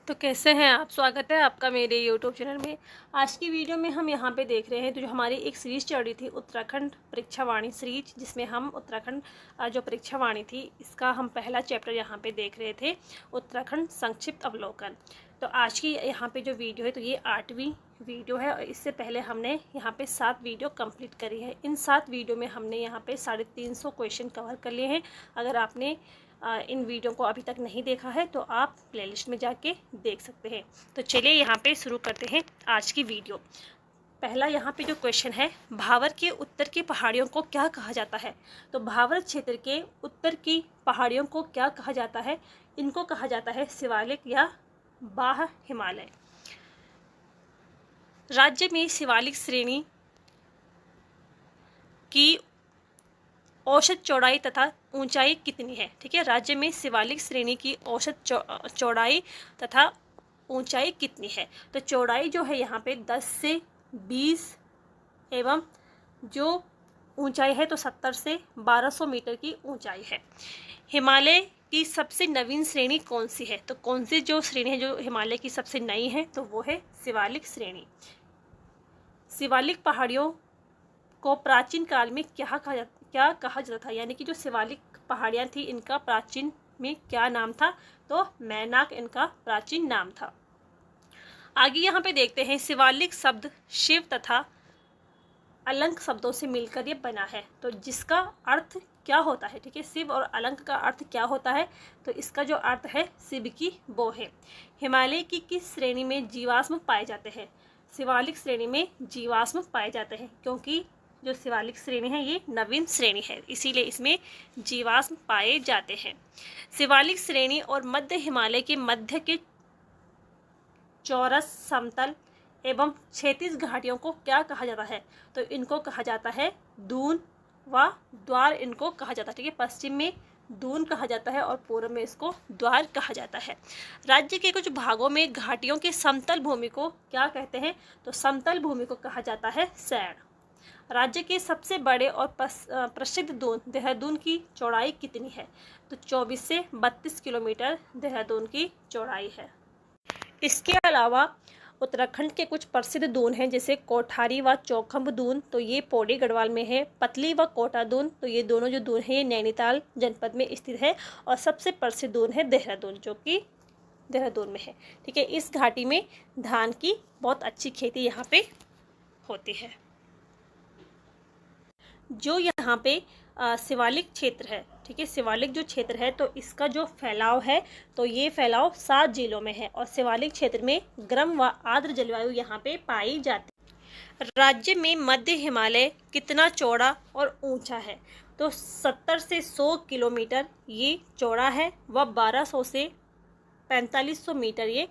तो कैसे हैं आप। स्वागत है आपका मेरे यूट्यूब चैनल में। आज की वीडियो में हम यहाँ पे देख रहे हैं तो जो हमारी एक सीरीज चल रही थी उत्तराखंड परीक्षा वाणी सीरीज, जिसमें हम उत्तराखंड जो परीक्षा वाणी थी इसका हम पहला चैप्टर यहाँ पे देख रहे थे, उत्तराखंड संक्षिप्त अवलोकन। तो आज की यहाँ पे जो वीडियो है तो ये 8वीं वीडियो है और इससे पहले हमने यहाँ पे 7 वीडियो कंप्लीट करी है। इन 7 वीडियो में हमने यहाँ पे 350 क्वेश्चन कवर कर लिए हैं। अगर आपने इन वीडियो को अभी तक नहीं देखा है तो आप प्लेलिस्ट में जाके देख सकते हैं। तो चलिए यहाँ पे शुरू करते हैं आज की वीडियो। पहला यहाँ पे जो क्वेश्चन है, भावर के उत्तर की पहाड़ियों को क्या कहा जाता है। तो भावर क्षेत्र के उत्तर की पहाड़ियों को क्या कहा जाता है? इनको कहा जाता है शिवालिक या बाह्य हिमालय। राज्य में शिवालिक श्रेणी की औसत चौड़ाई तथा ऊंचाई कितनी है? ठीक है, राज्य में शिवालिक श्रेणी की औसत चौड़ाई तथा ऊंचाई कितनी है? तो चौड़ाई जो है यहाँ पे 10 से 20 एवं जो ऊंचाई है तो 70 से 1200 मीटर की ऊंचाई है। हिमालय की सबसे नवीन श्रेणी कौन सी है? तो कौन सी जो श्रेणी है जो हिमालय की सबसे नई है तो वो है शिवालिक श्रेणी। शिवालिक पहाड़ियों को प्राचीन काल में क्या कहा जाता था? यानी कि जो शिवालिक पहाड़ियाँ थी इनका प्राचीन में क्या नाम था? तो मैनाक इनका प्राचीन नाम था। आगे यहाँ पे देखते हैं, शिवालिक शब्द शिव तथा अलंक शब्दों से मिलकर ये बना है। तो जिसका अर्थ क्या होता है? ठीक है, शिव और अलंक का अर्थ क्या होता है? तो इसका जो अर्थ है शिव की वो है। हिमालय की किस श्रेणी में जीवाश्म पाए जाते हैं? शिवालिक श्रेणी में जीवाश्म पाए जाते हैं, क्योंकि जो शिवालिक श्रेणी है ये नवीन श्रेणी है, इसीलिए इसमें जीवाश्म पाए जाते हैं। शिवालिक श्रेणी और मध्य हिमालय के मध्य के चौरस, समतल एवं क्षैतिज घाटियों को क्या कहा जाता है? तो इनको कहा जाता है दून व द्वार, इनको कहा जाता है। ठीक है, पश्चिम में दून कहा जाता है और पूर्व में इसको द्वार कहा जाता है। राज्य के कुछ भागों में घाटियों के समतल भूमि को क्या कहते हैं? तो समतल भूमि को कहा जाता है सैण। राज्य के सबसे बड़े और प्रसिद्ध दून देहरादून की चौड़ाई कितनी है? तो 24 से 32 किलोमीटर देहरादून की चौड़ाई है। इसके अलावा उत्तराखंड के कुछ प्रसिद्ध दून हैं, जैसे कोठारी व चौखंब दून, तो ये पौड़ी गढ़वाल में है। पतली व कोटा दून, तो ये दोनों जो दून हैं ये नैनीताल जनपद में स्थित है। और सबसे प्रसिद्ध दून है देहरादून, जो कि देहरादून में है। ठीक है, इस घाटी में धान की बहुत अच्छी खेती यहाँ पे होती है। जो यहाँ पे शिवालिक क्षेत्र है, ठीक है, शिवालिक जो क्षेत्र है तो इसका जो फैलाव है तो ये फैलाव 7 जिलों में है और शिवालिक क्षेत्र में गर्म व आर्द्र जलवायु यहाँ पे पाई जाती है। राज्य में मध्य हिमालय कितना चौड़ा और ऊंचा है? तो 70 से 100 किलोमीटर ये चौड़ा है व 1200 से 4500 मीटर ये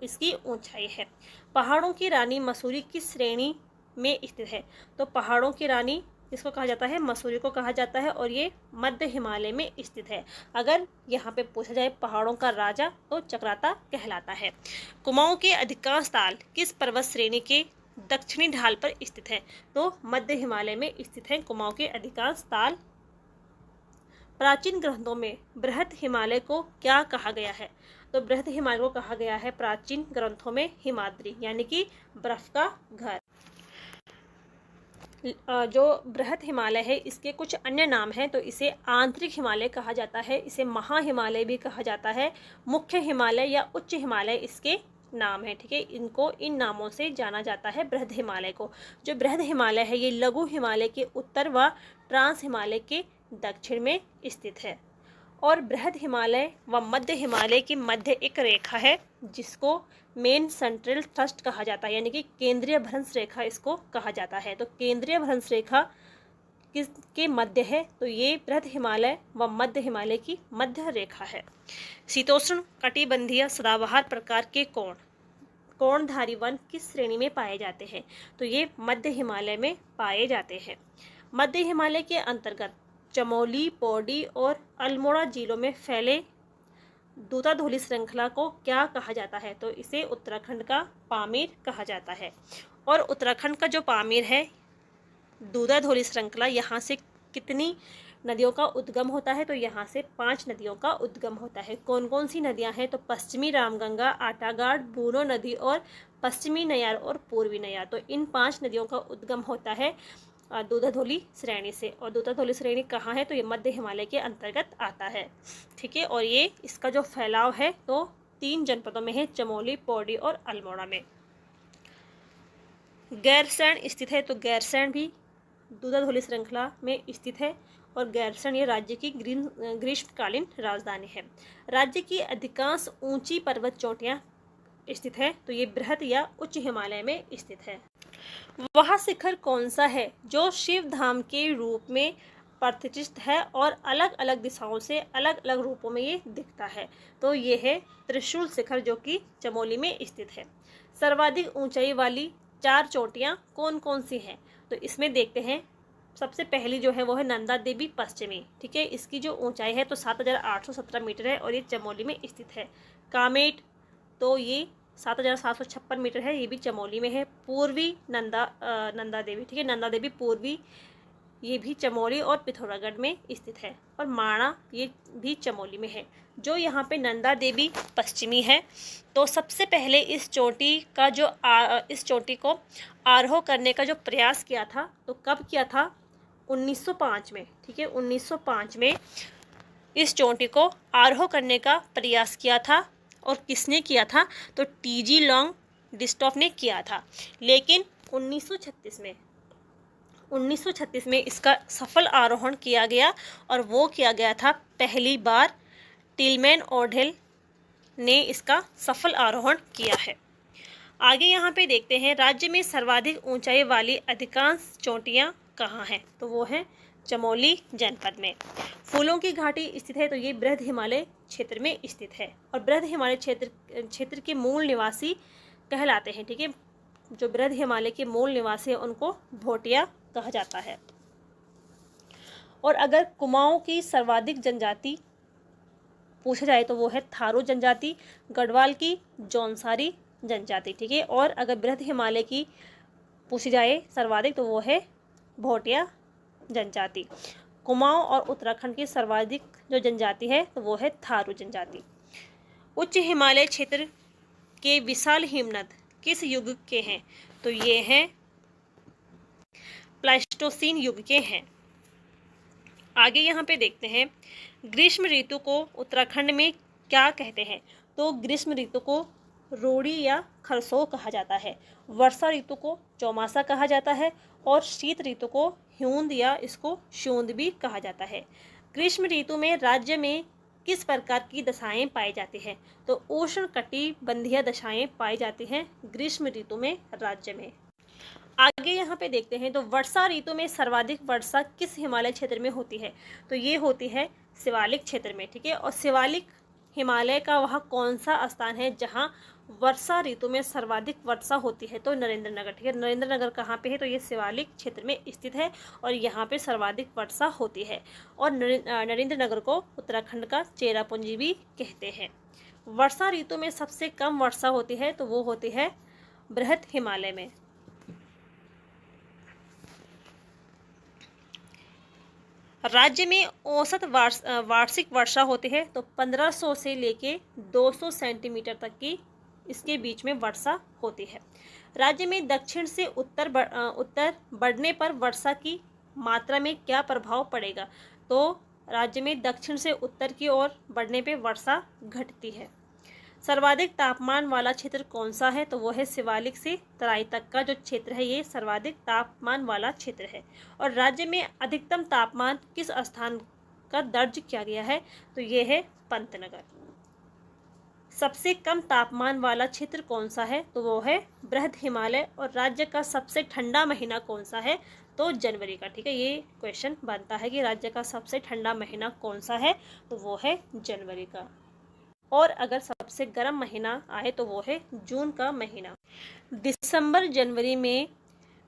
इसकी ऊंचाई है। पहाड़ों की रानी मसूरी किस श्रेणी में स्थित है? तो पहाड़ों की रानी इसको कहा जाता है मसूरी को कहा जाता है और ये मध्य हिमालय में स्थित है। अगर यहाँ पे पूछा जाए पहाड़ों का राजा तो चक्राता कहलाता है। कुमाऊं के अधिकांश ताल किस पर्वत श्रेणी के दक्षिणी ढाल पर स्थित है? तो मध्य हिमालय में स्थित है कुमाऊं के अधिकांश ताल। प्राचीन ग्रंथों में बृहत हिमालय को क्या कहा गया है? तो बृहत हिमालय को कहा गया है प्राचीन ग्रंथों में हिमाद्री, यानी कि बर्फ का घर। जो बृहत हिमालय है इसके कुछ अन्य नाम हैं, तो इसे आंतरिक हिमालय कहा जाता है, इसे महा हिमालय भी कहा जाता है, मुख्य हिमालय या उच्च हिमालय इसके नाम है। ठीक है, इनको इन नामों से जाना जाता है बृहद हिमालय को। जो बृहद हिमालय है ये लघु हिमालय के उत्तर व ट्रांस हिमालय के दक्षिण में स्थित है। और बृहद हिमालय व मध्य हिमालय के मध्य एक रेखा है जिसको मेन सेंट्रल थ्रस्ट कहा जाता है, यानी कि केंद्रीय भ्रंश रेखा इसको कहा जाता है। तो केंद्रीय भ्रंश रेखा किसके मध्य है? तो ये बृहद हिमालय व मध्य हिमालय की मध्य रेखा है। शीतोष्ण कटिबंधीय सदाबहार प्रकार के कोणधारी वन किस श्रेणी में पाए जाते हैं? तो ये मध्य हिमालय में पाए जाते हैं। मध्य हिमालय के अंतर्गत चमोली, पौड़ी और अल्मोड़ा जिलों में फैले दूताधौली श्रृंखला को क्या कहा जाता है? तो इसे उत्तराखंड का पामीर कहा जाता है। और उत्तराखंड का जो पामीर है दूताधौली श्रृंखला यहाँ से कितनी नदियों का उद्गम होता है? तो यहाँ से 5 नदियों का उद्गम होता है। कौन कौन सी नदियाँ हैं? तो पश्चिमी रामगंगा, आटाघाट, बूनो नदी और पश्चिमी नयार और पूर्वी नयार। तो इन 5 नदियों का उद्गम होता है दूधाधौली श्रेणी से। और दूधाधौली श्रेणी कहाँ है? तो ये मध्य हिमालय के अंतर्गत आता है, ठीक है। और ये इसका जो फैलाव है तो 3 जनपदों में है, चमोली, पौड़ी और अल्मोड़ा में। गैरसैंण स्थित है? तो गैरसैंण भी दूधाधौली श्रृंखला में स्थित है और गैरसैंण ये राज्य की ग्रीष्मकालीन राजधानी है। राज्य की अधिकांश ऊंची पर्वत चोटियां स्थित है? तो ये बृहद या उच्च हिमालय में स्थित है। वह शिखर कौन सा है जो शिव धाम के रूप में प्रतिष्ठित है और अलग अलग दिशाओं से अलग अलग रूपों में ये दिखता है? तो ये है त्रिशूल शिखर, जो कि चमोली में स्थित है। सर्वाधिक ऊंचाई वाली 4 चोटियां कौन कौन सी हैं? तो इसमें देखते हैं, सबसे पहली जो है वो है नंदा देवी पश्चिमी, ठीक है। इसकी जो ऊंचाई है तो 7,817 मीटर है और ये चमोली में स्थित है। कामेट, तो ये 7,756 मीटर है, ये भी चमोली में है। पूर्वी नंदा देवी, ठीक है, नंदा देवी पूर्वी, ये भी चमोली और पिथौरागढ़ में स्थित है। और माणा, ये भी चमोली में है। जो यहाँ पे नंदा देवी पश्चिमी है, तो सबसे पहले इस चोटी को आरोह करने का जो प्रयास किया था, तो कब किया था? 1905 में, ठीक है। 1905 में इस चोटी को आरोह करने का प्रयास किया था। और किसने किया था? तो टीजी लॉन्ग डिस्टॉफ ने किया था। लेकिन 1936 में इसका सफल आरोहण किया गया और वो किया गया था पहली बार टिलमैन ओडेल ने इसका सफल आरोहण किया है। आगे यहाँ पे देखते हैं, राज्य में सर्वाधिक ऊंचाई वाली अधिकांश चोटियाँ कहाँ हैं? तो वो है चमोली जनपद में। फूलों की घाटी स्थित है? तो ये बृहद हिमालय क्षेत्र में स्थित है और बृहद हिमालय क्षेत्र के मूल निवासी कहलाते हैं, ठीक है। जो बृहद हिमालय के मूल निवासी है उनको भोटिया कहा जाता है। और अगर कुमाऊं की सर्वाधिक जनजाति पूछा जाए तो वो है थारू जनजाति, गढ़वाल की जौनसारी जनजाति, ठीक है। और अगर बृहद हिमालय की पूछी जाए सर्वाधिक तो वो है भोटिया जनजाति। कुमाऊं और उत्तराखंड की सर्वाधिक जो जनजाति है तो वो है थारू जनजाति। उच्च हिमालय क्षेत्र के विशाल हिमनद किस युग के हैं? तो ये हैं प्लास्टोसीन युग के हैं। आगे यहाँ पे देखते हैं, ग्रीष्म ऋतु को उत्तराखंड में क्या कहते हैं? तो ग्रीष्म ऋतु को रोड़ी या खरसो कहा जाता है। वर्षा ऋतु को चौमासा कहा जाता है और शीत ऋतु को ह्यूंद या इसको श्योंद भी कहा जाता है। ग्रीष्म ऋतु में राज्य में किस प्रकार की दशाएं पाई जाती हैं? तो उष्णकटिबंधीय दशाएं पाई जाती हैं ग्रीष्म ऋतु में राज्य में। आगे यहाँ पे देखते हैं, तो वर्षा ऋतु में सर्वाधिक वर्षा किस हिमालय क्षेत्र में होती है? तो ये होती है शिवालिक क्षेत्र में, ठीक है। और शिवालिक हिमालय का वह कौन सा स्थान है जहाँ वर्षा ऋतु में सर्वाधिक वर्षा होती है? तो नरेंद्रनगर, ठीक है। नरेंद्रनगर कहाँ पे है? तो ये शिवालिक क्षेत्र में स्थित है और यहाँ पे सर्वाधिक वर्षा होती है। और नरेंद्रनगर को उत्तराखंड का चेरापूंजी भी कहते हैं। वर्षा ऋतु में सबसे कम वर्षा होती है तो वो होती है बृहद हिमालय में। राज्य में औसत वार्षिक वर्षा होती है तो 1500 से लेके 200 सेंटीमीटर तक की इसके बीच में वर्षा होती है। राज्य में दक्षिण से उत्तर बढ़ने पर वर्षा की मात्रा में क्या प्रभाव पड़ेगा? तो राज्य में दक्षिण से उत्तर की ओर बढ़ने पे वर्षा घटती है। सर्वाधिक तापमान वाला क्षेत्र कौन सा है? तो वो है शिवालिक से तराई तक का जो क्षेत्र है ये सर्वाधिक तापमान वाला क्षेत्र है। और राज्य में अधिकतम तापमान किस स्थान का दर्ज किया गया है? तो ये है पंतनगर। सबसे कम तापमान वाला क्षेत्र कौन सा है? तो वो है बृहद हिमालय। और राज्य का सबसे ठंडा महीना कौन सा है? तो जनवरी का, ठीक है। ये क्वेश्चन बनता है कि राज्य का सबसे ठंडा महीना कौन सा है? तो वो है जनवरी का। और अगर सबसे गर्म महीना आए तो वो है जून का महीना। दिसंबर जनवरी में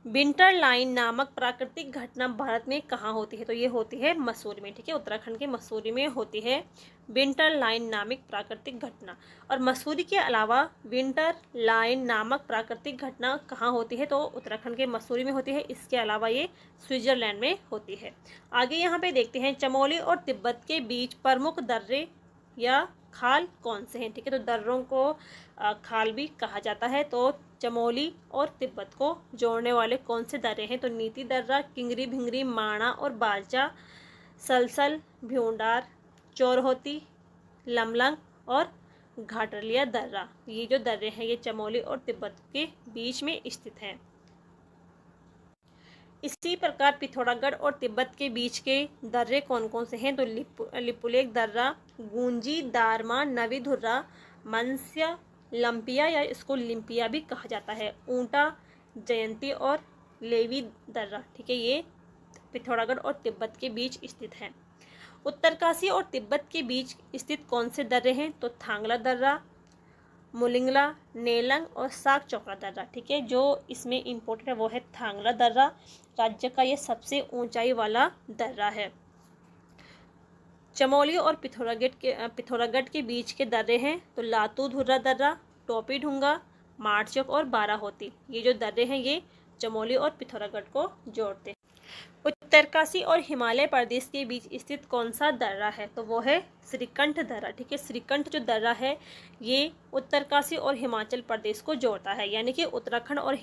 विंटर लाइन नामक प्राकृतिक घटना भारत में कहाँ होती है? तो ये होती है मसूरी में, ठीक है, उत्तराखंड के मसूरी में होती है विंटर लाइन नामक प्राकृतिक घटना। और मसूरी के अलावा विंटर लाइन नामक प्राकृतिक घटना कहाँ होती है? तो उत्तराखंड के मसूरी में होती है। इसके अलावा ये स्विट्जरलैंड में होती है। आगे यहाँ पे देखते हैं, चमोली और तिब्बत के बीच प्रमुख दर्रे या खाल कौन से हैं? ठीक है, तो दर्रों को खाल भी कहा जाता है। तो चमोली और तिब्बत को जोड़ने वाले कौन से दर्रे हैं? तो नीति दर्रा, किंगरी भिंगरी, माणा और बालचा, सलसल, भ्यूंडार, चोरहोती, लमलंग और घाटलिया दर्रा। ये जो दर्रे हैं ये चमोली और तिब्बत के बीच में स्थित हैं। इसी प्रकार पिथौरागढ़ और तिब्बत के बीच के दर्रे कौन कौन से हैं? तो लिपुलेख दर्रा, गूंजी, दारमा, नवी धुर्रा, मंस्या, लंपिया या इसको लिम्पिया भी कहा जाता है, ऊंटा, जयंती और लेवी दर्रा। ठीक है, ये पिथौरागढ़ और तिब्बत के बीच स्थित है। उत्तरकाशी और तिब्बत के बीच स्थित कौन से दर्रे हैं? तो थांगला दर्रा, मुलिंगला, नेलंग और साग चौकड़ा दर्रा। ठीक है, जो इसमें इम्पोर्टेंट है वो है थांगला दर्रा। राज्य का ये सबसे ऊंचाई वाला दर्रा है। चमोली और पिथौरागढ़ के बीच के दर्रे हैं तो लातू धुर्रा दर्रा, टोपी ढूंगा, मारचौक और बाराहोती। ये जो दर्रे हैं ये चमोली और पिथौरागढ़ को जोड़ते हैं। उत्तरकाशी और हिमालय प्रदेश के बीच स्थित कौन सा दर्रा है? तो वो है श्रीकंठ दर्रा। ठीक है, श्रीकंठ जो दर्रा है ये उत्तरकाशी और हिमाचल प्रदेश को जोड़ता है, यानी कि उत्तराखंड और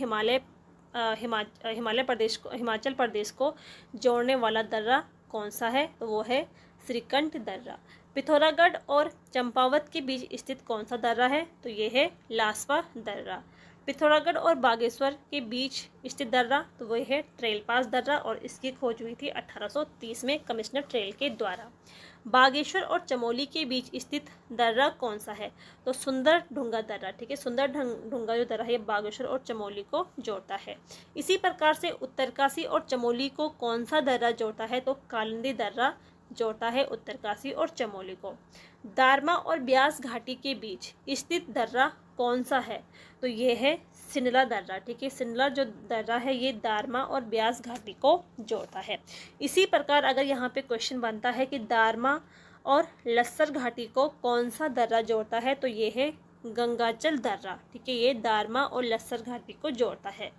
हिमाचल प्रदेश को जोड़ने वाला दर्रा कौन सा है? तो वो है श्रीकंठ दर्रा। पिथौरागढ़ और चंपावत के बीच स्थित कौन सा दर्रा है? तो ये है लासपा दर्रा। पिथौरागढ़ और बागेश्वर के बीच स्थित दर्रा तो वह है ट्रेल पास दर्रा और इसकी खोज हुई थी 1830 में कमिश्नर ट्रेल के द्वारा। बागेश्वर और चमोली के बीच स्थित दर्रा कौन सा है? तो सुंदर ढूंगा दर्रा। ठीक है, सुंदर ढूंगा जो दर्रा है बागेश्वर और चमोली को जोड़ता है। इसी प्रकार से उत्तरकाशी और चमोली को कौन सा दर्रा जोड़ता है? तो कालिंदी दर्रा जोड़ता है उत्तरकाशी और चमोली को। दारमा और ब्यास घाटी के बीच स्थित दर्रा कौन सा है? तो ये है सिनला दर्रा। ठीक है, सिनला जो दर्रा है ये दारमा और ब्यास घाटी को जोड़ता है। इसी प्रकार अगर यहाँ पे क्वेश्चन बनता है कि दारमा और लस्सर घाटी को कौन सा दर्रा जोड़ता है? तो ये है गंगाचल दर्रा। ठीक है, ये दारमा और लस्सर घाटी को जोड़ता है।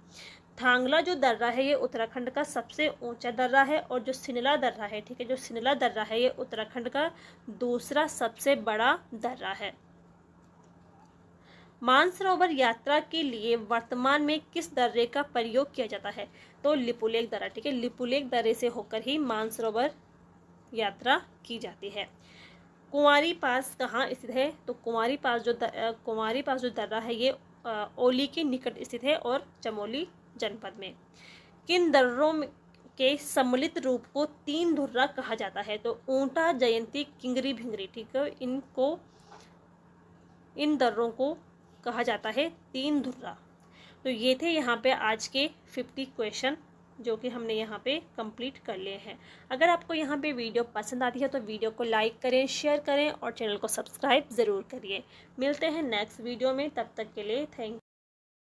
थांगला जो दर्रा है ये उत्तराखंड का सबसे ऊंचा दर्रा है और जो सिनला दर्रा है, ठीक है, जो सिनला दर्रा है ये उत्तराखंड का दूसरा सबसे बड़ा दर्रा है। मानसरोवर यात्रा के लिए वर्तमान में किस दर्रे का प्रयोग किया जाता है? तो लिपुलेख दर्रा। ठीक है, लिपुलेख दर्रे से होकर ही मानसरोवर यात्रा की जाती है। कुंवारी पास कहाँ स्थित है? तो कुंवारी पास जो दर्रा है ये ओली के निकट स्थित है और चमोली जनपद में। किन दर्रों के सम्मिलित रूप को तीन धुर्रा कहा जाता है? तो ऊंटा, जयंती, किंगरी भिंगरी। ठीक है, इन दर्रों को कहा जाता है तीन धुर्रा। तो ये थे यहाँ पे आज के 50 क्वेश्चन जो कि हमने यहाँ पे कंप्लीट कर लिए हैं। अगर आपको यहाँ पे वीडियो पसंद आती है तो वीडियो को लाइक करें, शेयर करें और चैनल को सब्सक्राइब ज़रूर करिए। मिलते हैं नेक्स्ट वीडियो में, तब तक के लिए थैंक यू।